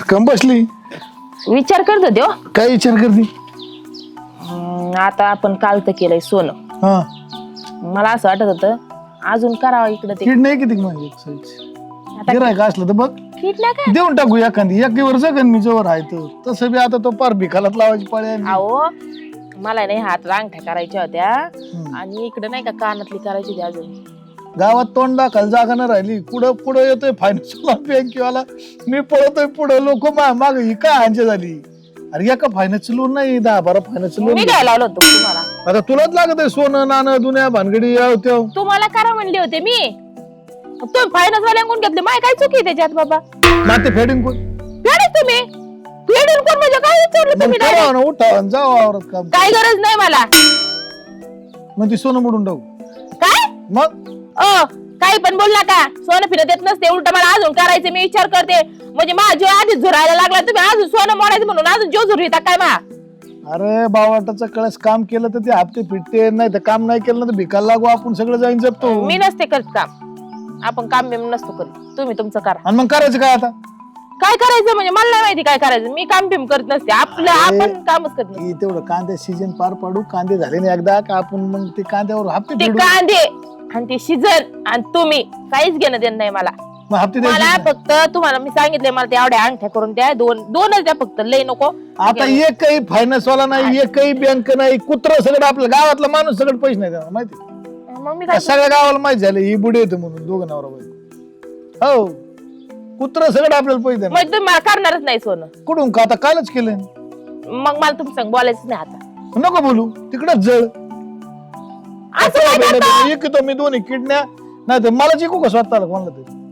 कम बसली विचार करत होते हो. काय विचार करते? आता आपण काल तर केलंय सोनं. हा मला असं वाटत होतं अजून करावं इकडे ते. किड नाही किती माझी गिरायक असलं तर बघ किडल्या काय देऊन टाकू एखादी एक दिवस जगन मी जवळ आहे तो तसं बी आता तो पार भिकालात लावायची पाळी आली. अहो मला नाही हात अंगठ्या करायच्या होत्या आणि इकडे नाही का कानातली करायची होती. अजून गावात तोंड दाखल जागा नाही राहिली. पुढं पुढं येतोय फायनान्शियल बँकेवाला मी पळतोय पुढं लोक माग ही काय हांजे झाली. अरे एका फायनान्स लोन नाही 10-12 फायनान्स लोन मी घ्यायला लावलं होतं तुम्हाला. आता तुलाच लागत आहे सोनं नाणं दुनिया भानगडी तुम्हाला करा म्हणले होते मी. तुम्ही फायनान्स वाल्यांकडून घेतले. माय काय चुकी आहे त्याच्यात बाबा. नाते फेडिंग कोण फेडेल तुम्ही. फेडेल कोण म्हणजे काय विचारलं तुम्ही direct? उठा जाऊ आवरत काम काय गरज नाही मला. मग ती सोनं मोडून टाकू काय मग काही पण बोल नका. सोनं फिरत येत नसते. उलट मला अजून करायचं. मी विचार करते म्हणजे माझा जीव आधीच झुरायला लागला. तुम्ही अजून सोनं मोडायचं म्हणून अजून जीव झुरू येता काय मा. अरे बावाटाचा कळस काम केलं तर ते हप्ते फिटते नाही तर काम नाही केलं तर भिकायला लागू आपण सगळं जाईन जपतो. मी नसते करत काम. आपण काम बिम नसतो करत. तुम्ही तुमचं करा. आणि मग करायचं काय आता? काय करायचं म्हणजे मला नाही माहिती काय करायचं. मी काम बिम करत नसते. आपलं आपण कामच करत नसते. तेवढं कांदे सीजन पार पाडू. कांदे झाले ना एकदा का आपण मग ते कांद्यावर हप्ते ते फेडू. कांदे आणि ते सीजन आणि तुम्ही काहीच घेणं देणं नाही मला. मग हप्ते मला द्यायचे फक्त तुम्हाला मी सांगितलंय मला ते एवढ्या अंगठ्या करून द्या. दोनच द्या फक्त. लय नको. आता एकही फायनान्स वाला नाही एकही बँक नाही कुत्र सगळं आपल्या गावातला माणूस सगळं पैसे नाही देणार माहिती. मग मी काय सगळ्या गावाला माहिती झालं ही बुडी येते म्हणून दोघं नवरा बायको. हो कुत्र सगळं आपल्याला पैसे देणार. म्हणजे तुम्ही मला करणारच नाही सोनं. कुठून का आता कालच केलं. मग मला तुमचं संग बोलायचं नाही आता. नको बोलू तिकडच जळ. असं काय करता? इकतो मी दोन्ही किडण्या नाही तर मला जिंकू का स्वतःला कोणाला तरी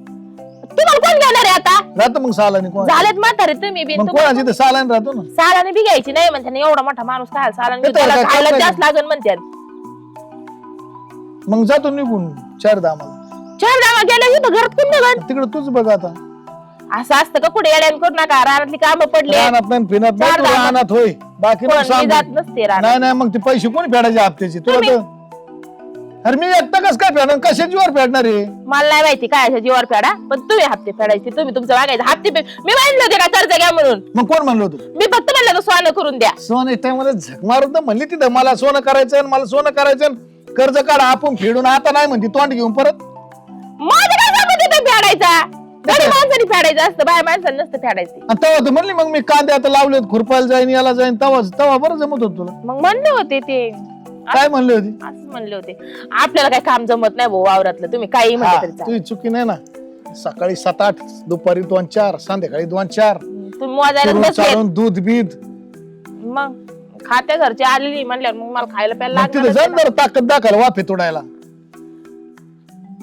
तुम्हाला कोण घेणार आहे आता. राहतो मग सालानी कोण झालेत म्हातारे तुम्ही बी. मग कोणाची तर सालानी राहतो ना. सालाने बी घ्यायची नाही म्हणते. एवढा मोठा माणूस काय सालाने येतो त्याला काय खायला करता जास्त लागेल म्हणते. मग जातो निघून 4 दामाला. 4 दामा गेल्या तर घरात कोण निघत. तिकडे तूच बघ आता. असं असतं का कुठे येड्यान करू नका. रानातली कामं पडले. रानात नाही फिरत नाही तू रानात होय बाकी कोण नको मी सांगू. जात नसते रानात. नाही नाही मग ते पैसे कोणी फेडायचे हप्त्याचे तुला तुम्ही. तर. अरे मी एकटा कस काय फेडणार कशाची वर फेडणार आहे. मला नाही माहिती काय अशा जीवावर फेडा. पण तुम्ही हप्ते फेडायचे. तुम्ही तुमचं वागायचं. हप्ते मी मानले होते का कर्ज घ्या म्हणून. मग कोण म्हणलं होतं? मी फक्त म्हणलं होतं सोनं करून द्या. सोनं टाइमला झक मारून तर म्हणली तिथं मला सोनं करायचं मला सोनं करायचं कर्ज काढा आपण फेडून. आता नाही म्हणते तोंड घेऊन परत. माझं काय संबंध ते फेडायचा. गरीब माणसाने फेडायचं असतं. बाया माणसाने नसतं फेडायचं. आणि तेव्हा तर म्हणली मग मी कांदे आता लावलेत खुरपायला जाईन याला जाईन तेव्हा बरं जमत होत तुला. मग म्हणले होते ते. काय म्हणले होती? असं म्हणले होते आपल्याला काय काम जमत नाही भाऊ वावरातलं. तुम्ही काही म्हणले तरी चालेल. तुझी चुकी नाही ना. सकाळी 7-8 दुपारी 2-4 संध्याकाळी 2-4 तुम्ही मोजायला बसले. चालून दूध बीत मग खात्या घरची आलेली म्हणल्यावर मग मला खायला प्यायला मग तिथे लागणार. जाऊन जरा ताकद दाखल वाफे तोडायला.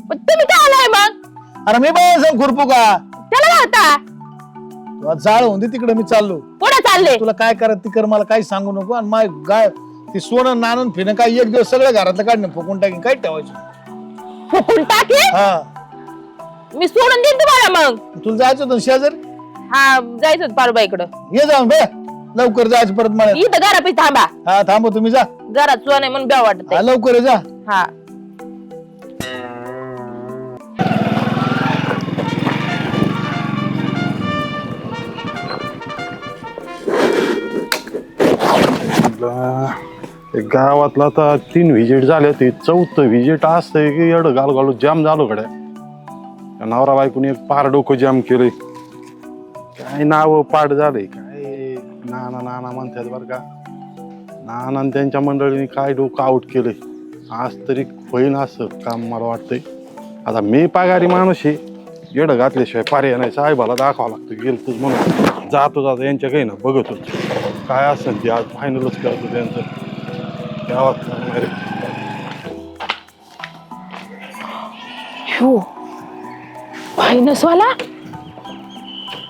पण तुम्ही काय आलाय मग. अरे मी बाय खुरपू का त्याला काय होता. तुला जाळ होऊन दे तिकडे मी चाललो. पुढे चालले. तुला काय करत ती कर मला काही सांगू नको. आणि माय गाय ती सोनं नाणून फिरणं काय एक दिवस सगळं घरातलं काढणं फुकून टाकीन काय ठेवायचं. फुकून टाके. हा मी सोडून देईन तुम्हाला. मग तुला जायचं होतं शेजारी. हा जायचं होतं पारुबाईकडं. ये जाऊन बे लवकर जायचं परत मला. इथं घरापाशी थांबा. हा थांबो तुम्ही जा. घरात सोन आहे म्हणून ब्या वाटत. हा लवकर ये जा. हा गावातला आता 3 व्हिजिट झाले ते 4थं व्हिजिट असतंय की एवढं घालू जाम झालो गड्या. नवरा बायकोनी एक पार डोकं जाम केलंय. काय नाव पाठ झालंय काय नाना नाना म्हणतात बरं का. नाना त्यांच्या मंडळीने काय डोकं आउट केलंय. आज तरी होईन असं काम मला वाटतंय. आता मी पगारी माणूस आहे. एवढं घातल्याशिवाय पर्याय नाही. साहेबाला दाखवावं लागतं. गेलतोच म्हणून जातो यांच्या काही ना बघत होतो काय असेल ते आज फायनलच करतो त्यांचं गावात. फायनान्सवाला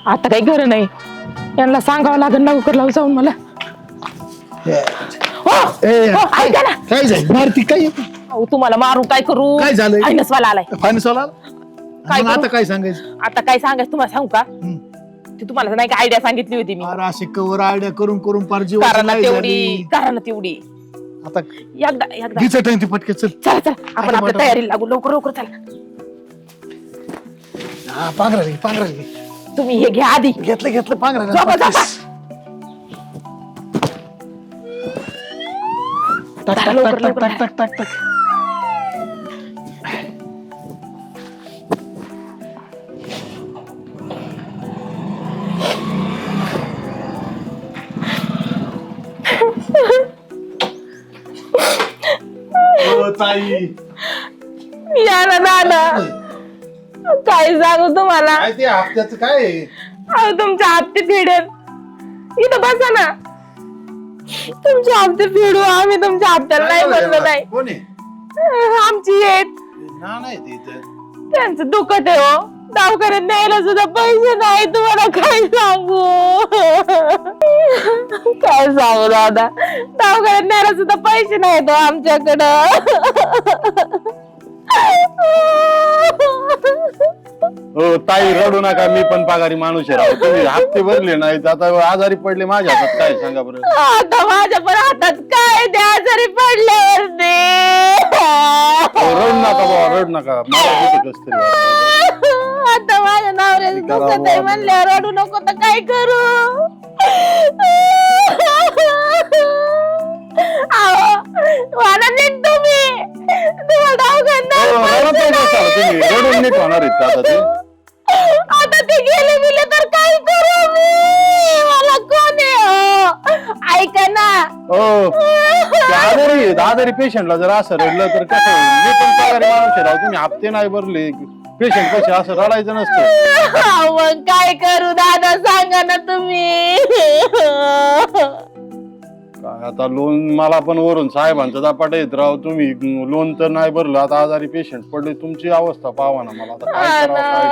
आता काही घर नाही. यांना सांगावं लागेल लवकर लावून जाऊन मला. ऐका ना. काय झालं मारती काय अहो, तुम्हाला मारू काय करू. काय झालंय? फायनान्सवाला आलाय. फायनान्स वाला काय आता करू? काय सांगायचं. आता काय सांगायचं तुम्हाला सांगू का. ते तुम्हाला नाही का आयडिया सांगितली होती मी. अरे असे कवर आयडिया करून करून पार जीव कारण तेवढी आता एकदा घिचट आहे ती पटके चल. चला चला आपण आपल्या तयारीला लागू. लवकर लवकर चला. हा पांघराली तुम्ही हे घ्या आधी. घेतलं घेतलं पांघरायला झोपा, झोपा. टाक टाक लवकर, टाक लवकर. टाक टाक टाक टाक. ताई या ना दादा, काय सांगू तुम्हाला. काय ते हप्त्याचं काय आहे? अहो तुमचे हप्ते फेडेल. इथं बसा ना, तुमचे हप्ते फेडू आम्ही. तुमच्या हप्त्याला नाही बनलं नाही. कोण आहे? आमची येत ना नाही ते इथं. त्यांचं दुखत आहे हो. दवाखान्यात न्यायला सुद्धा पैसे नाही. तुम्हाला काय सांगू, काय सांगू दादा. दवाखान्यात न्यायला सुद्धा पैसे नाही तो आमच्याकडं. हो ताई रडू नका, मी पण पगारी माणूस आहे राव. तुम्ही हप्ते भरले नाहीत, आता आजारी पडले माझ्या हातात काय सांगा बरं. आता माझ्या पण हातात काय द्या आजारी पडल्यावर दे. रडू नका बाबा, रडू नका. मला किती कसं तरी वाटतं. आता माझ्या नवऱ्याचं दुखत आहे म्हणल्यावर रडू नको तर काय करू. मला नीट तुम्ही तुम्हाला रडत नाही बसाल तुम्ही, रडून नीट होणार आहेत का आता ते? आता ते गेले बिले तर काय करू मी. मला कोण आहे हो? ऐका ना. हो आजारी पेशंटला जर असं रडलं तर कसं होईल? मी पण पगारी माणूस आहे राव. तुम्ही हप्ते नाही भरले, पेशंट कसे असं रडायचं नसतं. मग काय करू दादा, सांगा ना तुम्ही. काय आता लोन मला पण वरून साहेबांचा दापाट येत राव. तुम्ही लोन तर नाही भरलं, आता आजारी पेशंट पडले. तुमची अवस्था पावा ना मला आता काय करावं काय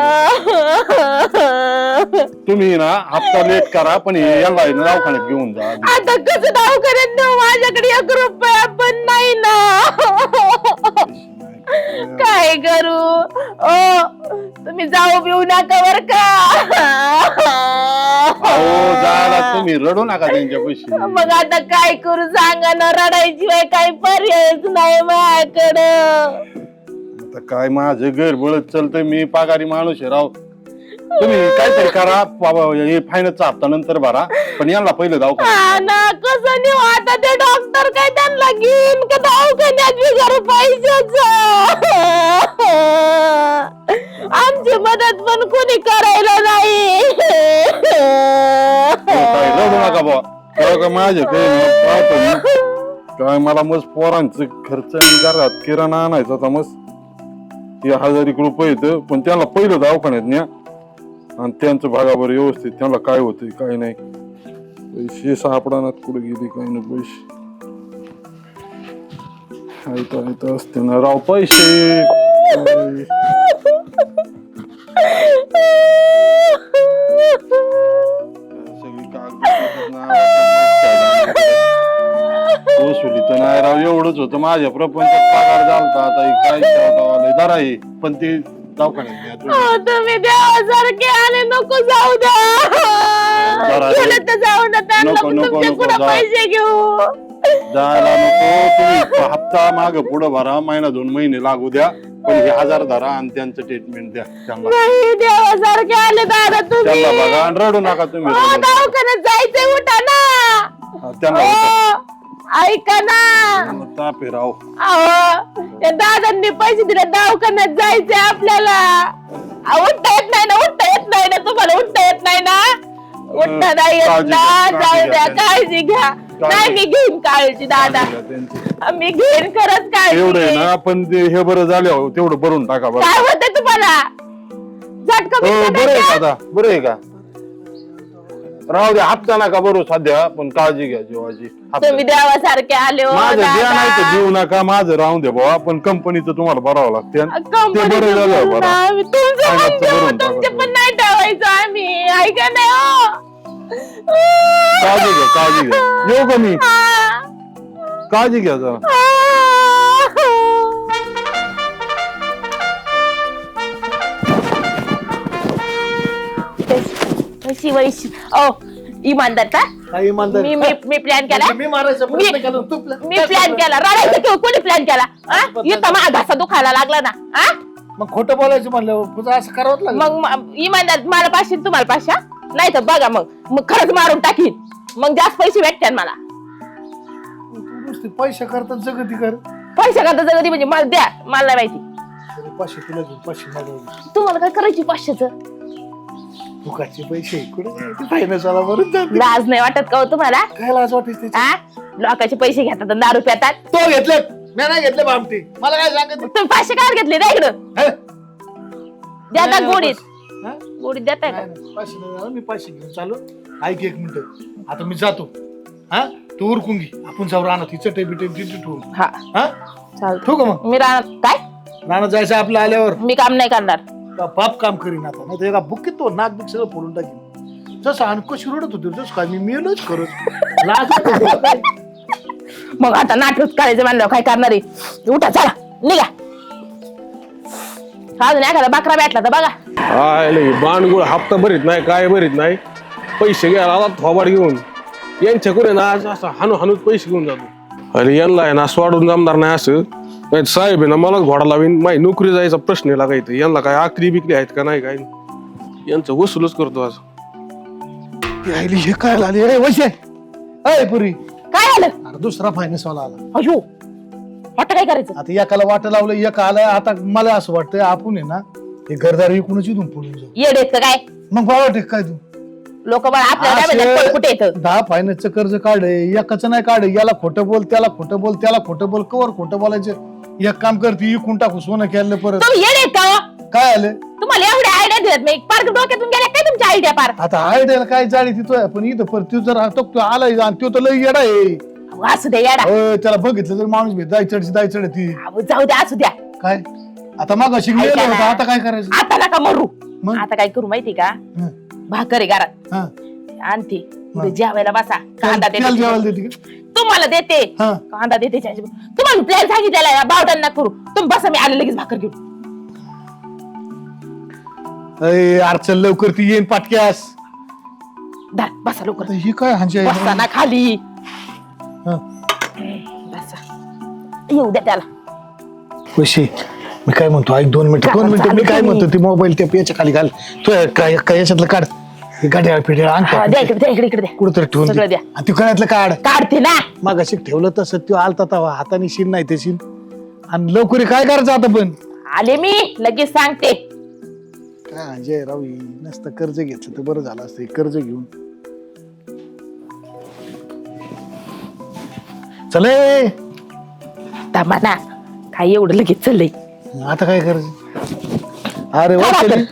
नाही. तुम्ही ना हप्ता लेट करा, पण याला दवाखान्यात घेऊन जा. आता कसं दवाखान्यात नेऊ, माझ्याकडे 1 रुपया पण नाही ना. काय करू. ओ तुम्ही जाऊ बिऊ नका बर का. अहो जायला तुम्ही रडू नका त्यांच्या पैसे. मग आता काय करू सांगा ना. रडायशिवाय काही पर्यायच नाही माझ्याकडं. आता काय माझं घर बळत चालतंय, मी पगारी माणूस आहे राव. तुम्ही काहीतरी करा, हे फायनाचा हप्ता नंतर भरा, पण यांना पहिलं दवाखान्यात. ना कसं नेऊ आता. ते डॉक्टर काय त्यांना घेईन का दवाखान्यात बिगर पैशाच. आमची मदत पण कोणी करायला नाही. काय रडू नका बुवा. का माझे काय मला मस्त पोरांचं खर्च घरात किराणा आणायचा होता मस्त. हे 1000 रुपये येतं, पण त्यांना पहिलं दवाखान्यात न्या आणि त्यांचं भागावर व्यवस्थित. त्यांना काय होतंय काय नाही. पैसे सापडानात कुठे गेले काय ना पैसे. ऐकता असते ना राव पैसे. सगळी वसुली तर नाही राव. एवढंच होतं माझ्या प्रपंचात पगार झालता. आता काय दरा आहे, पण ते दवाखान्यात तुम्ही देवासारखे आले. नको जाऊ द्या. गेलं तर जाऊ ना. त्यांना नको, नको, तुमचे नको, पुढे जा. पैसे घेऊ. जायला नको. तुम्ही हप्ता माग पुढे भरा, महिना 2 महिने लागू द्या, पण हे 1000 धरा आणि त्यांचं ट्रीटमेंट द्या. त्यांना नाही देवासारखे आले दादा तुम्ही. त्यांना बघा आणि रडू नका तुम्ही. दवाखान्यात जायचंय, उठा ना. त्यांना ऐका ना. ताप आहे राव. अहो त्या दादांनी पैसे दिले, दवाखान्यात जायचंय आपल्याला. उठता येत नाही ना. उठता येत नाही ना तुम्हाला. उठता येत नाही ना. उठता नाही येत ना. जाऊ द्या, काळजी घ्या. नाही मी घेईन काळजी दादा. मी घेईन खरंच काळजी. एवढं आहे ना, पण ते हे बरं झालं तेवढं भरून टाका बरं. काय होतं तुम्हाला. झटका बरं आहे का आता? बरं आहे का? राहू द्या, हप्ता नका बरोबर सध्या, पण काळजी घ्या जीवाची. तुम्ही देवासारखे आले हो माझं द्या दादा. नाही तर देऊ नका, माझं राहून द्या बाबा, पण कंपनीचं तुम्हाला भरावं लागते. ते बरं झालं बरं. तुमचे पण नाही ठेवायचं आम्ही. ऐका नाही हो. काळजी घ्या, काळजी घ्या. येऊ का मी? काळजी घ्या जरा. वैशी ओ इमानदार का. काही इमानदार. मी प्लॅन केला. मी मारायचा प्रयत्न केला. तू मी प्लॅन केला. रडायचं किंवा कोणी प्लॅन केला. इथं माझा घसा दुखायला लागला ना. मग खोटं बोलायचं म्हणल्यावर तुझं असं करावंच लागेल. मग इमानदार मला 500 तुम्हाला 500 नाही तर बघा मग खरंच मारून टाकीन. मग जास्त पैसे भेटतात मला. तू नुसते पैसे करतात जगती कर. पैसे करता जगती म्हणजे मला द्या, मला नाही माहिती. 500 तुला घेऊन 500 मागवले. तुम्हाला काय करायची 500चं? फुकाचे पैसे कुठे फायनान्सवाला बरंच जाते. लाज नाही वाटत का हो तुम्हाला? काय लाज वाटते हा? लोकांचे पैसे घेतात आणि दारू पितात. तो घेतले मी नाही घेतले बामटी. मला काय सांगत तुम्ही 500 काय घेतले ना इकडं? देता गोडीत हा? गोडीत देताय का? नाही, नाही, 500 नाही झालं, मी 500 घेऊन चालू. ऐक 1 मिनिट आता मी जातो. हा तू उरकून घे आपण जाऊ राहणार तिचं टेबिटे तिथे ठेवू. हा हा चालतं. ठेवू का मग? मी राहणार काय? राहणार जायचं आपलं आल्यावर. मी काम नाही करणार. बाप काम करीन आता नाही तर एका बुकीत तो नाक बिक सगळं फोडून टाकीन. जसं अनकशी रडत होती तसं काय मी मेलोच खरंच. लाज वाटते तुला काय? मग आता नाटक करायचं म्हणलं काय करणार आहे? उठा चला निघा. अजून एखादा बकरा भेटला तर बघा. बाणगुळ हप्ता भरीत नाही काय भरीत नाही. पैसे घ्यायला आला थोबाड घेऊन यांच्याकडे ना आज असं हाणूच पैसे घेऊन जातो. अरे यांना आहे ना सोडून जमणार नाही असं. नाही साहेब आहे ना मलाच घोडा लावीन. माझी नोकरी जायचा प्रश्न लागायचं. यांना काय आकरी बिकरी आहेत का नाही काय यांचं वसूलच करतो आज. हे काय आली अरे वैसे अय पुरी काय आलं? अरे दुसरा फायनान्सवाला आला. अयो वाटत काय करायचं? आता एकाला वाट लावलं एक आलाय. आता मला असं वाटतंय आपण आहे ना हे घरदार विकूनच इथून पुढून जाऊ. येडेत का काय? मग बाबा काय तू लोक मला आपल्या कुठे येतं? 10 फायनान्सचं कर्ज काढे एकाचं नाही काढे. याला खोटं बोल त्याला खोटं बोल त्याला खोटं बोल कवर खोटं बोलायचं. एक काम करते इकून टाकू सोनं केलं परत. तुम्ही येडेत का हो? काय आलं तुम्हाला एवढ्या आयडिया दिल्यात मी पार डोक्यातून गेल्या काय तुमच्या आयडिया पार? आता आयडियाला काय जाळी तिथं पण इथं परत तू जर तो आलाय आणि तो तर लई येडा आहे. असू द्या येडा. होय, त्याला बघितलं तर माणूस भेट जायचड ती अहो, जाऊ द्या असू द्या. काय आता माग शिकलेलं ऐका ना. होतं आता काय करायचं? आता नका मरू. मग? आता काय करू माहिती का? हं, भाकर आहे घरात हं. आणते इथे जेवायला बसा. कांदा त्याला जेवायला देते देते का? तुम्हाला देते. हं. कांदा देते तुम्हाला प्लॅन सांगितलेला बावटांना करू. तुम्ही बसा मी आले लगेच भाकर घेऊन. अरे अर्चल लवकर ती येईन पाटक्यास. धर, बसा लवकर. आता ही काय हांजी आहे? बसा ना खाली. हं. बसा येऊ द्या त्याला. वैशी, मी काय म्हणतो ऐक 2 मिनिटं काय 2 मिनिटं मी काय चालू म्हणतो ती मोबाईल त्या याच्या खाली घाल. तू काय याच्यातलं काढ. गाड्या पिढ्या हा, द्या आणतो इकडे द्या इकडे इकडे द्या. कुठंतरी ठेवून सगळं दे. द्या. आणि ती कळ्यातलं काढ. काढते ना. मग अशी ठेवलं तसं तो आलता तवा हाताने शिन नाही ते शिन. आणि लवकर काय करायचं आता पण? आले मी लगेच सांगते. काय अजय राव नसतं कर्ज घेतलं तर बरं झालं असतं. कर्ज घेऊन चले म्हणा काय एवढं लगेच चाललंय. आता काय करायचं? अरे वैशाली,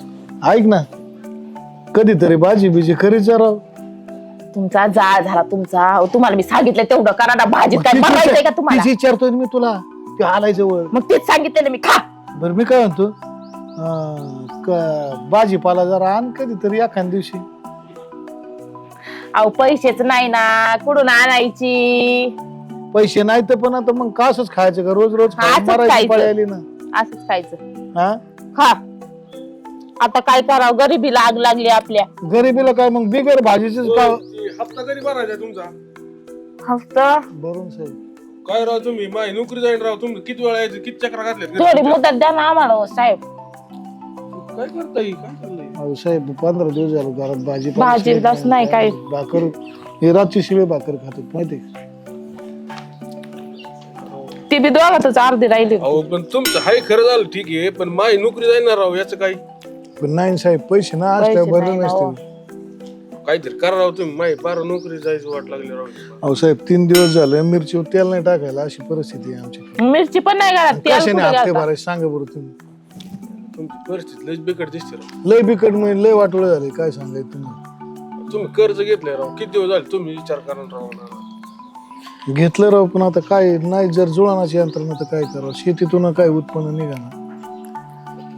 ऐक ना कधीतरी भाजी बिजी करायचं राव. तुमचा जाळ झाला तुमचा. अहो, तुम्हाला मी सांगितलं तेवढं करा ना. भाजीत काय बनवायचंय का तुम्हाला? तीच विचारतोय मी तुला. ते आलाय जवळ. मग तेच सांगितलेलं मी. खा. बरं मी काय म्हणतो भाजीपाला जरा आण कधीतरी एखाद दिवशी. अहो पैसेच नाही ना. कुठून आणायची? पैसे नाही तर पण आता मग का असंच खायचं का? रोज रोज हा, असंच मरायची खायचं. पाळी आली ना. असंच खायचं. हा खा. आता काय करावं? गरिबी लाग लागली आपल्या. गरिबीला काय मग बिगर भाजीच हप्ता कधी भरायचा तुमचा? हफ्ता भरून साहेब. काय राव तुम्ही माझी नोकरी जाईन राव. तुम्ही किती वेळा यायचं किती चक्रा घातल्यात घरी? थोडी मुदत द्या ना आम्हाला हो, साहेब. काय करताय काय चाललंय? अहो साहेब 15 दिवस झालो घरात भाजी भाजीलाच नाही काय. भाकर हे रातची शिळे भाकर खातो माहिती. ती बी दोघातच अर्धी राहिली. अहो पण तुमचं हाय खरं झालं ठीक आहे पण माझी नोकरी जाईन ना राव. याचं काय पण नाही साहेब पैसे ना पैसे असल्या बरं नाही ना हो. नसते. काहीतरी करा राव तुम्ही. माझी बारा नोकरी जायची वाट लागली राव. अहो साहेब 3 दिवस झाले मिरची तेल नाही टाकायला अशी परिस्थिती आहे आमची. मिरची पण नाही घरात. तेल कशाने कुठं हप्ते घालता? भरायचे सांगा बरं तुम्ही. तुमची परिस्थिती लयच बिकट दिसते राव. लय बिकट म्हणजे लय वाटोळ झाले काय सांगायचं तुम्ही. तुम्ही कर्ज घेतलंय राव. किती दिवस झाले तुम्ही विचार करा ना राव. घेतलं राव पण आता काय नाही जर जुळानाची यंत्रणा तर काय करावं. शेतीतून काय उत्पन्न निघाणार.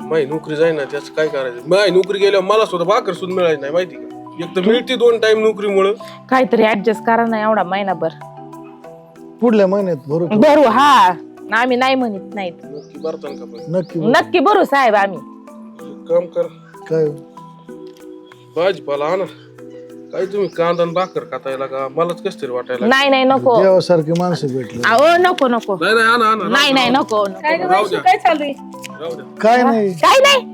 माझी नोकरी जाईन ना त्याचं काय करायचं? माझी नोकरी गेल्यावर मला सुद्धा भाकर सुद्धा मिळायची नाही माहिती का? एक तर मिळते 2 टाइम नोकरीमुळं. काहीतरी ऍडजस्ट करा ना एवढा महिनाभर. पुढल्या महिन्यात भरू भरू. हा आम्ही नाही म्हणत नाहीत. नक्की भरतान का पण? नक्की. नक्की भरू साहेब आम्ही. एक काम कर काय भाजीपाला आणा. काय तुम्ही कांदा आणि भाकर खातायला का? मलाच कस तरी वाटायला. नाही नाही नको. देवासारखी माणसं भेटली. अहो नको नको. नाही नाही आणा आणा नाही नाही नको नको. राहू द्या. काय चालू आहे? राहू द्या. काय नाही काय नाही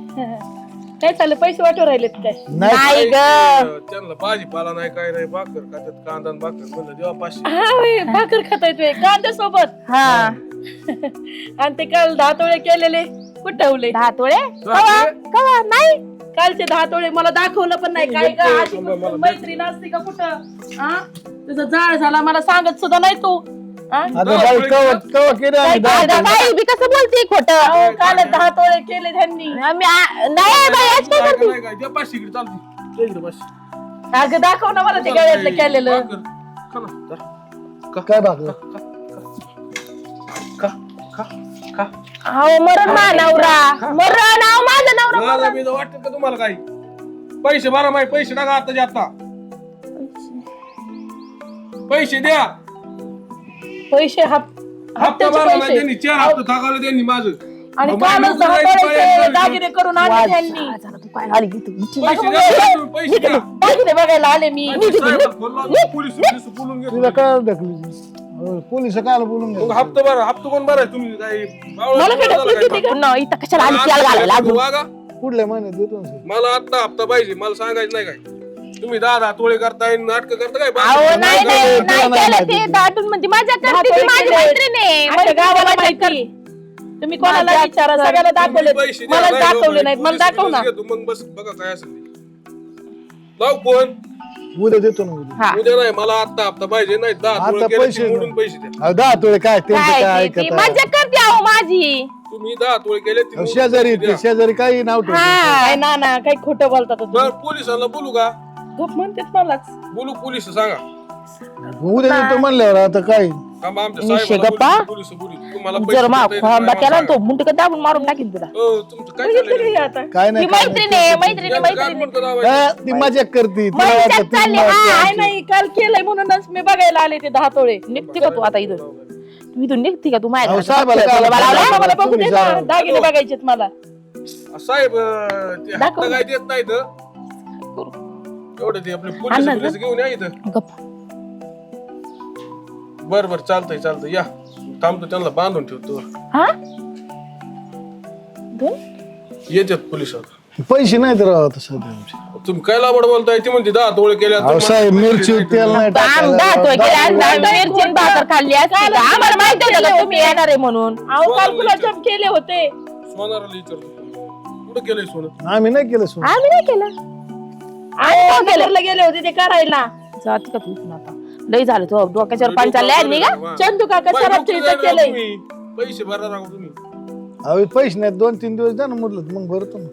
काय चाललं पैसे वाटू राहिलेत काय नाही नाही ग त्यांना भाजीपाला नाही काय नाही भाकर खात्यात कांदा आणि भाकर म्हणलं देवा 500. हा होय, भाकर खाता येतोय कांद्या सोबत हा आणि ते काल 10 तोळे केलेले कुठवले 10 तोळे तोळे? कवा कवा नाही कालचे 10 तोळे मला दाखवलं पण नाही काय का तुम्ही अशी मला- कुठं मैत्रीण असते का कुठं हा तुझा जाळ झाला मला सांगत सुद्धा नाही तू हा? आता बाई कवा कवा केलं आम्ही काय दहा बाई बी कसं बोलते खोट अहो, काल 10 तोळे केले त्यांनी नाही बाई आज काय करते नाही काय द्या 500 इकडे चालते दे इकडे 500. अगं दाखव ना मला ते गळ्यातलं केलेलं भाकर. खा ना, जा. काय भागलं खा खा खा अहो मरण मा नवरा मरण अहो माझा नवरा मला बी वाटत का तुम्हाला काही पैसे भरा माय पैसे टाका आता आता पैसे द्या पैसे हप्ता हप्त्याचे भरला नाही पैसे त्यांनी 4 हप्ते थकवले त्यांनी माझं आणि मग कालच माझं 10 जायचं तोळ्याचे पायात दागिने करून आणले त्यांनी तू काय आली तू पैसे द्या तुम्ही, पैसे द्या दागिने बघायला आले मी साहेबाला फोन लावून पोलीस बोलून घेतो तुला काय ढकली पोलिस काय बोलून मग घ्या हप्ता भरा हप्ता कोण भराय तुम्ही काय मला काय ढकलून देते का? न, इथं कशाला आली त्याला घालायला अजून वागा. पुढल्या महिन्यात देतो ना. मला आता हप्ता पाहिजे मला सांगायचं नाही काय तुम्ही 10 तोळे करताय नाटक करता काय अहो नाही नाही तुला नाही नाही केलं ते माहिती. दाटून म्हणते माझ्या करते ती दाखवले माझी केले. मैत्रीण आहे अख्ख्या मैत्रीण गावाला मला माहिती करते. तुम्ही कोणाला माझ्या विचारा सगळ्याला दाखवले तुम्ही पैसे द्या, मला नाही दाखवले बाबा, नाहीत मला पोलीस दाखव ना घेतो, मग बस बघा काय असेल ते. लाव फोन उद्या देतो ना उद्या हा उद्या नाही मला आता हप्ता पाहिजे नाही 10 आता तोळे केले पैसे की मोडून पैसे द्या अहो, 10 तोळे काय त्यांचं काय काय ती ऐकत मजा करते अहो माझी तुम्ही 10 तोळे केले ते मोडून शेजारी पैसे द्या. शेजारी काही नाव ठेवतो काय ना ना काही खोटं बोलतात तुम्ही. बरं पोलिसांना बोलू का गप म्हणतेत मलाच बोलू पोलीस सांगा उद्या देतो म्हणल्यावर आता काय थांबा, आमच्या निश्चय साहेबाला गप्पा. पोलीस बोलू तुम्हाला पैसे जर मा देता येत खोंबा नाही, केला मला ना तो मुंडक दाबून मारून टाकीन तुला सांगा. हो, तुमचं काय बघितलं चाललंय? का हे आता काय ती नाही काय मैत्रीण आहे मैत्रिणी यांचं काय मैत्रिणी म्हणतो दावा? हा, ती मजा करते तुला मजाक वाटतं ती चालली, मजा हा. काय नाही काल केलंय म्हणूनच मी बघायला आले ते 10 तोळे निघते का तू आता इथून तू इथून निघते का तू माझ्या अहो, घराच्या साहेबाला पक्षात काय बोलायला बोलावलं? लावलंय? मला बघू दे ना तुम्ही दागिने बघायचेत मला साहेब ते दाखव. हप्ता काय देत नाहीत एवढं ते आपले पोलीस आणा पोलीस घेऊन या इथं गप्प. बर बर चालतंय चालतंय या थांबतो त्यांना बांधून ठेवतो हा येतात पोलिस आता पैसे नाही तर राहत सध्या आमचे. तुम्ही काय लाबड बोलताय ती म्हणते 10 तोळे केल्या अहो साहेब मिरची तेल नाही आम दातोय की आज टाकायला. मिरची आणि भाकर खाल्ली असती का? आम्हाला माहिती होतं का तुम्ही येणार आहे म्हणून अहो काल गुलाबजाम केले होते सोनाराला विचारतो कुठं केलंय सोनं आम्ही नाही केलं सोड. आम्ही नाही केलं अहो, नगरला गेले होते ते करायला जाती का तू इथून आता लई झालं तो डोक्याच्यावर पाणी चाललंय निघा चंदू काका बाई, शराबच्या डॉक्टर इथं जाणार केलंय तुम्ही. पैसे भरणार आहोत तुम्ही अहो पैसे नाही 2-3 दिवस द्या ना म्हटलं मग भरतो ना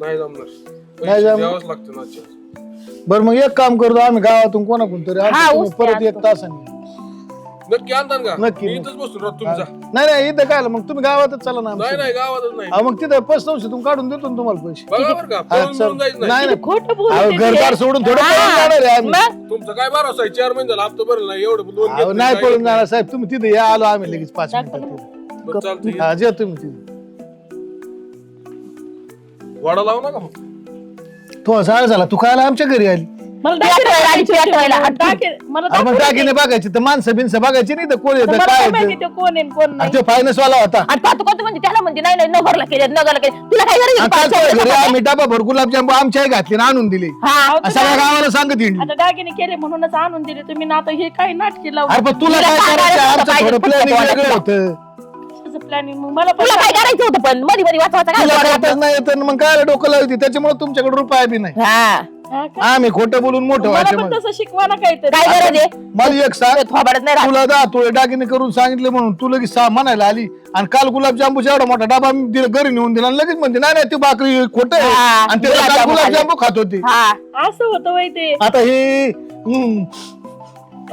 नाही जमणार नाही पैसे जमणार. द्यावंच लागतं ना आजच्या. बरं मग एक काम करतो आम्ही गावातून कोणाकडून तरी आणतो, हा, तुम्ही ऊस परत ते एक तासाने नक्की आणता का नक्की. मी इथंच बसून राहतो तुम्ही जा नाही नाही इथं काय मग तुम्ही गावातच चला ना नाही आमच्या. नाही गावातच नाही अहो, मग तिथं 500 काढून देतो ना तुम्हाला पैसे बघा बरं का हा, पळून चल. मिळून जायचं नाही नाही नाही. खोटं अहो, बोलते घरदार सोडून थोडं पळून जाणार आहे आम्ही. मग तुमचं काय भरोसा आहे 4 महिने झाला हप्ता भरला नाही एवढं लोन अहो, नाही पळून जाणार साहेब तुम्ही तिथे या आलो आम्ही लगेच 5 मिनिटात चालतं हा जे तुम्ही तिथे वाडा लावू नका मग. तो साळ झाला तू खायला आमच्या घरी आली मला पेटवायला आणि पेटवायला हात मला अरे मग दागिने बघायचे तर माणसं बिनसं बघायची नाही तर कोण येतं मला काय काय माहिती येतं ते कोण आहे कोण नाही आणि तो फायनान्स वाला होता आणि पाहतो कोणतं म्हणते त्याला म्हणते नाही नाही नगरला केले नगरला केले तुला काय आणि गरज काल आहे तो घरी पाच आम्ही डबा भर गुलाबजाम आमच्याही घातले आणि आणून दिले हा आणि सगळ्या गावाला सांगत येईल आता दागिने केले म्हणूनच आणून दिले तुम्ही ना आता हे काही नाटकी लावून अरे पण तुला तुला काय काय करायचं करायचं आमचं होतं थोडं पाहिजे, प्लॅनिंग फक्त वेगळं होतं प्लॅनिंग मग मला पण तुला काय करायचं होतं पण मध्ये मध्ये वाचवायचं तुला काय करताच नाही येत आणि मग काय डोकं लावते त्याच्यामुळे तुमच्याकडे रुपया बी नाही हा हा का? आम्ही खोटं बोलून मोठं मला व्हायचं पण मग तसं शिकवा ना काहीतरी काय गरज आहे मला एक सांग थोबाडत नाही राहत तुला 10 तोळे दागिने करून सांगितले म्हणून तू लगेच म्हणायला आली आणि काल गुलाबजामुचा एवढा मोठा डबा मी दिला घरी नेऊन दिला आणि लगेच म्हणते नाही नाही ती भाकरी खोट आहे हा, आणि त्याला काल गुलाबजामुन गुलाबजामू खात होती हा असं होतं वय ते आता हे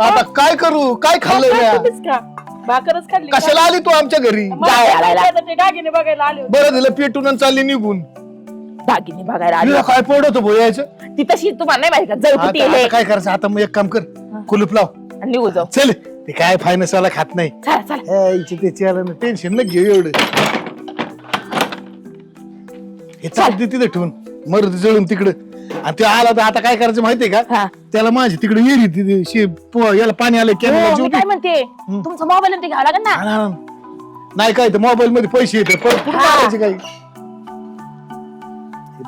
आता काय करू काय खाल्लंय भाकर म्या? तुम्हीच का भाकरच खाल्ली का? कशाला आली तू आमच्या घरी मला जाय काय आलायला. माहिती आता ते दागिने बघायला आले होते बरं झालं पेटून आणि चालली निघून दागिने बघायला आली तिला काय पडत होतं यायचं ती तशी तुम्हाला नाही माहिती का जळकुटी आता आहे आता काय करायचं आता मग एक काम कर कुलूप लाव आणि निघू जाऊ चल ते काय फायनान्स वाला खात नाही चला चला त्याची टेन्शन न घेऊ एवढं हे चालते तिथे ठेवून मरत जळून तिकडं आणि ते आला तर आता काय करायचं माहितीये का हा त्याला माझी तिकडे येरी तिथे याला पाणी आलं हो, मी काय म्हणते तुमचा मोबाईल ते घ्यावा लागेल ना नाही काय तर मोबाईल मध्ये पैसे येते परत कुठं मारायचे काही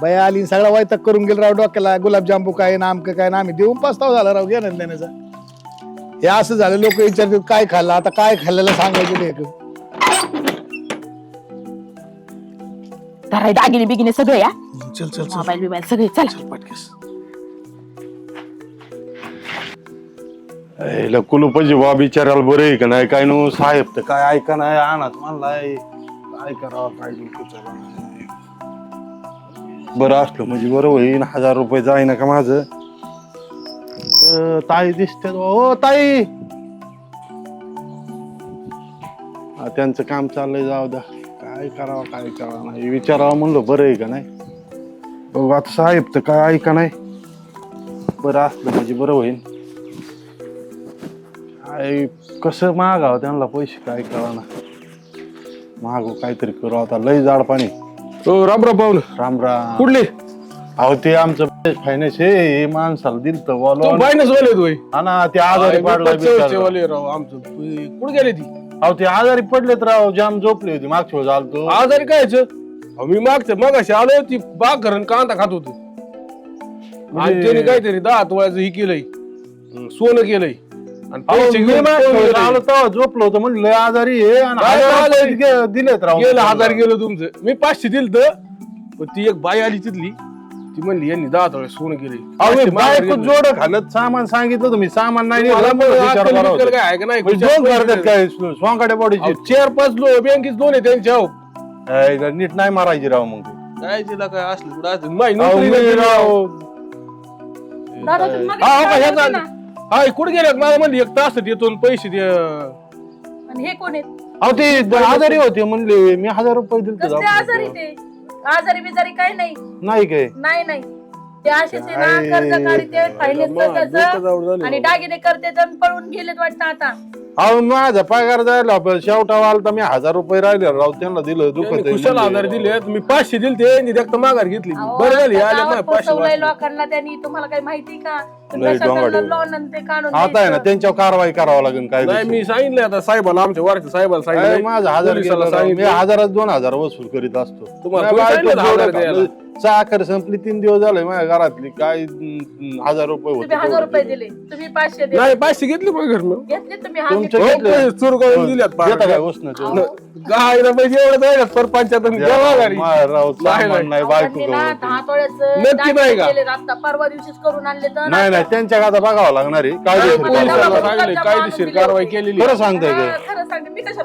बाया आली सगळा वायताक करून गेल राव डोक्याला गुलाबजांबू काय नामक काय ना आम्ही देऊन पास्ताव झाला राव घेणं देण्याचा हे असं झालं लोक विचारतात काय खाल्लं आता काय खाल्लेलं सांगायचं नाही धराय दागिने बिगिने सगळे या चल चल चल मोबाईल बिबाईल सगळे चला पटकेस कुलूपाची बा बिचारायला बरं आहे का नाही काय नो साहेब तर काय ऐका नाही आणत म्हणलाय काय करावं काय डोकं चालणार नाही. बरं असलं म्हणजे बरं होईन 1000 रुपये जाईना का माझं ताई दिसते हो ताई त्यांचं काम चाललंय जाऊ द्या काय करावं नाही विचारावं म्हणलं बरं आहे का नाही बघू आता साहेब तर काय ऐका नाही बरं असलं म्हणजे बरं होईन काय कसं मागावं त्यांना पैसे काय कळना मागू काहीतरी करू आता लय जाड पाणी हो राम राम पाहुणे राम राम कुठले अहो ते आमचं फायनान्स हे माणसाला दिल तर तू बायनच वाले तोय हा ना ते आजारी पडला बिचारा. वाले राव आमचं कुठे गेले ती अहो ते आजारी पडलेत राव जाम झोपली होती मागच्या वेळेस आलतो आजारी कायचं मी मगाशी आलो ती बाग घरून कांदा खात होतो आणि त्याने काहीतरी 10 तोळ्याचं ही केलंय सोनं केलंय आणि अहो, पैसे मी घेऊन मागच्या वेळेस पळून आलो गेले. तेव्हा झोपलो होतो म्हणलं लय आजारी आहे आणि काय 1000 आजारी? रुपये दिलेत राव गेलं 1000 गेलं तुमचं मी 500 दिलं तर पण ती एक बाई आली तिथली ती म्हणली यांनी 10 तोळे सोनं केले अहो मी बायको जोड घालत सामान सांगितलं तुम्ही सामान नाही नेलं, म्हणलं विचार करावा होता. काय आहे का नाही म्हणजे दोन करतात काय स्वांगाड्या बॉडीची 4-5 बँकेच दोन आहे त्यांच्या अहो. नीट नाही मारायची राव मग ते. काय तिला काय असलं कुठं असलं माहिती अहो, नोकरी मी नाही राव दादा तुम्ही मागे हा, काय ह्याचा- होतं ना? हा कुठे गेल्यात मला म्हणली 1 तास येतो आणि पैसे दे आणि हे कोण आहेत अहो ते आजारी होते म्हणले मी 1000 रुपये दिले कसले आजारी ते आजारी बिजारी काही नाही नाही काय नाही नाही ते असेच आहे ना कर्ज काढते फायनान्स त्याचं आणि दागिने करते आणि पळून गेलेत वाटतं आता अहो माझा पगार जायला शेवटावा आला तर मी 1000 रुपये राहिले राव त्यांना दिलं दुखत कुशल आधार दिले मी 500 दिले ते देखत माघार घेतली अहो, बरं झाली आता आले गावात माझ्या 500 फसवलंय वाचले. लोकांना त्यांनी तुम्हाला काही माहिती का तुम्ही लय कशाला डोंगाडे. लोन आणि ते काढून आता आहे ना द्यायचं? त्यांच्यावर कारवाई करावं लागेल काय नाही मी सांगितलं आता साहेबाला आमच्या वरच्या साहेबाला काय सांगितलं माझं 1000 पोलिसाला गेलं राव. मी सांगितलं. 1000-2000 वसूल करीत असतो तुम्हाला माझ्या कोणी सांगितलं बायको 1000 जोडं द्यायला? घातलं. साखर संपली 3 दिवस झाले माझ्या घरातली काय 1000 रुपये तुम्ही 1000 रुपये दिले तुम्ही 500 दिले नाही 500 घेतले पण घर मग घेतले तुम्ही तुमचे हा घेतले? सुरू करून दिल्यात देता काय उसनं ते? गायला पैसे एवढं जायला सरपंचात देवा घरी राव सामान नाही. नाही बायको त्यांनी ना करून. 10 तोळ्याचं नक्की दागिने नाही का? केलेत आता परवा दिवशीच करून आणले तर नाही नाही त्यांच्या आता बघावं लागणार आहे काय नाही, देशील पोलिसाला कारवाई? सांगितलं कायदेशीर कारवाई केलेली खरं सांगताय काय खरं सांगते मी कशा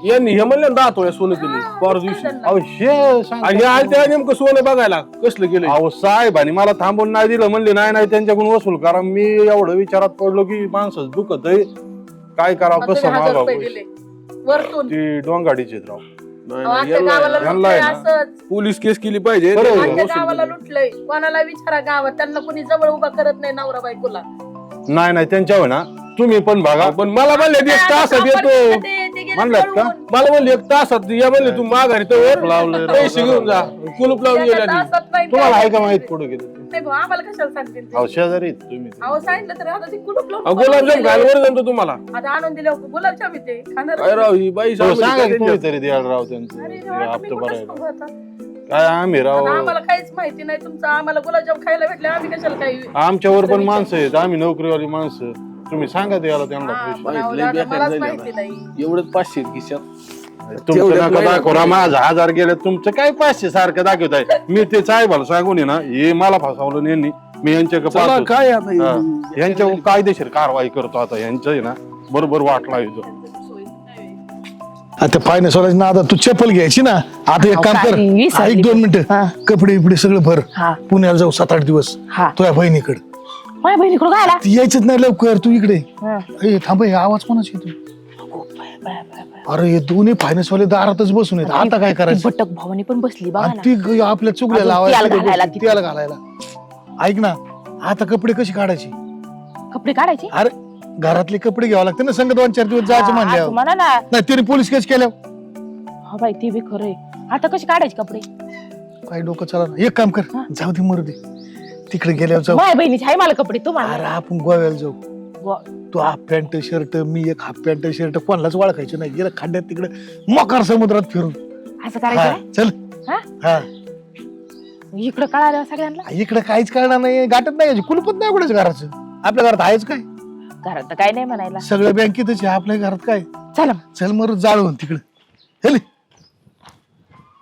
यांनी हे म्हणलं 10 तोळे सोनं केले पर दिवशी अहो हे सांग आणि हे आले तेव्हा नेमकं सोनं बघायला कसलं केलं अहो साहेबांनी मला थांबून नाही दिलं म्हणले नाही त्यांच्याकडून वसूल करा मी एवढं विचारात पडलो की माणसं दुखत आहे काय करावं कसं 1000 मागावं रुपये दिले वरतून ती डोंगाडीचे राव नाही, अहो, नाही, आमच्या यांना- गावाला यांना लुटलंय आहे ना. असंच पोलीस केस केली पाहिजे बरोबर. आमच्या वसूल गावाला केली. लुटलंय कोणाला विचारा गावात त्यांना कोणी जवळ उभा करत नाही नवरा बायकोला नाही त्यांच्यावर ना तुम्ही पण बघा पण मला म्हणले 1 तासात येतो ते गेले म्हणलात का? पळून. मला म्हणले 1 तासात या म्हणले तू माघारी तर लावलंय राव. पैसे घेऊन जा कुलूप लावून एका गेल्या ती. तासात नाही तुम्हाला आहे का काय माहित पुढे गेले नाही भाऊ, आम्हाला कशाला सांगतील ते? अहो शेजारी आहेत तुम्ही अहो सांगितलं तर आता ते कुलूप लावून अहो, पळून गुलाबजाम गेले. खायला वर जातो तुम्हाला आता आणून दिले गुलाबजाम येते खाणार काय राव ही बाई हो, सांगली सांगा काय की तुम्ही त्यांच्या- तरी द्याल राव त्यांचं अरे ते देवा, आता मी हप्ता कुठं भरायला सांगू आता? काय आम्ही राव आता आम्हाला काहीच माहिती नाही तुमचं आम्हाला गुलाबजाम खायला भेटले आम्ही कशाला काही आमच्यावर पण माणसं आहेत आम्ही नोकरीवाली माणसं तुम्ही सांगा द्यायला त्यांना हा, पैसे पण अहो, लय दादा, बेकार मलाच झाली माहिती आता. नाही एवढंच 500 खिशात तुमचं तेवढ्यात नका नाही दाखवला माझा 1000 गेले तुमचं काय 500 सारखं दाखवत आहे मी ते साहेबाला सांगून ये ना हे मला फसवलं नाही यांनी मी यांच्याकडे चला, पाहतो. काय आता हे? हा. यांच्यावर कायदेशीर कारवाई करतो आता यांचं आहे ना बरोबर वाटला येतो आता फायनान्स वाल्याची ना आता तू चप्पल घ्यायची ना आता एक काम कर काही विसरली. ऐक 2 हा. मिनिटं कपडे बिपडे सगळं भर हा. पुण्याला जाऊ 7-8 दिवस हा तुझ्या बहिणीकडे माझ्या बहिणीकडे काय आला ती यायचंच नाही लवकर तू इकडे हा. ए थांब हे आवाज कोणाचा येतो अरे हे दोन्ही फायनान्स वाले दारातच बसून आहेत आता काय करायचं भटक भावानी पण बसली बघा आणि ना ती आपल्या चुकल्या अजून लावायला तेल घालायला तिथे तेल घालायला ऐक ना आता कपडे कशी काढायची कपडे काढायचे अरे घरातले कपडे घ्यावे लागते ना संगत 2-4 दिवस जायचं हा, म्हणल्यावर असं म्हणा ना नाही तरी पोलीस केस केल्या हा बाई ते बी खरंय आता कसे काढायचे कपडे काय डोकं चला एक काम कर हा. जाऊ दे मरू दे तिकडे गेल्यावर जाऊ माझ्या बहिणीचे आहे मला कपडे तुम्हाला अरे आपण गोव्याला जाऊ तू हाफ पॅन्ट शर्ट, मी एक हाफ पॅन्ट शर्ट, कोणालाच ओळखायचं नाही. गेलं खड्ड्यात तिकडे मोकार समुद्रात फिरून. असं करायचं हा, काय? चल. हा? हा, इकडं कळालं सगळ्यांना. इकडे काहीच करणार नाही, गाठत नाही, कुलपत नाही कुठेच घराचं. आपल्या घरात आहेच काय, घरात तर काय नाही म्हणायला. सगळं बँकेतच आहे, आपल्या घरात काय. चला चल मग जाळून तिकडे.